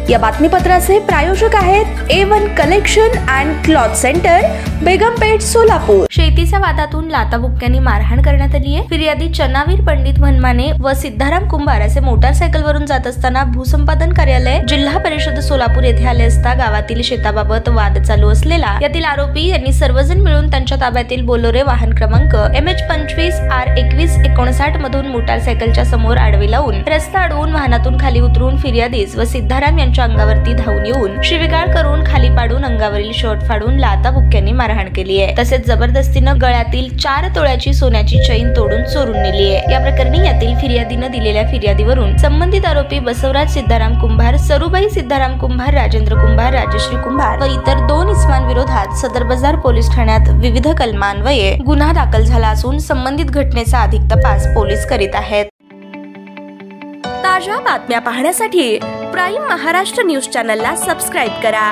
या बातमीपत्राचे प्रायोजक आहेत A1 collection and cloth centre, Begumpeth, Solapur. शेतीच्या वादातून लाताबुक्क्यांनी मारहाण करण्यात आली आहे। फिर्यादी चनावीर पंडित मनमाने व सिद्धाराम कुंभार असे मोटारसायकलवरून जात असताना भूसंपादन कार्यालय जिल्हा परिषद सोलापूर येथे आले असता गावातील शेताबाबत वाद चालू असलेला यातील आरोपी यांनी सर्वजण मिळून त्यांच्या ताब्यातील बोलोरे वाहन क्रमांक MH25 R2159 मधून मोटारसायकलच्या समोर आडवे लावून रस्ता अडवून वाहनातून खाली उतरून फिर्यादीस व सिद्धाराम यांच्या अंगावरती धावून येऊन शिवीगाळ करून खाली पाडून अंगावरील शर्ट फाडून लाताबुक्क्यांनी मारहाण केली आहे। तसेच जबरदस्तीनं गळ्यातील 4 तोळ्याची सोन्याची चैन तोडून चोरून नेली आहे। या प्रकरणी यातील फिर्यादीनं दिलेल्या फिर्यादीवरून संबंधित आरोपी बसवराज सिद्धाराम कुंभार, सरुबाई सिद्धाराम कुंभार, राजेंद्र कुंभार, राजश्री कुंभार व इतर 2 इसमांविरोधात सदर बाजार पोलीस ठाण्यात विविध कलमान्वये गुन्हा दाखल झाला असून संबंधित घटनेचा अधिक तपास पोलीस करीत आहेत। ताज्या बातम्या पाहण्यासाठी प्राईम महाराष्ट्र न्यूज चॅनलला सबस्क्राईब करा।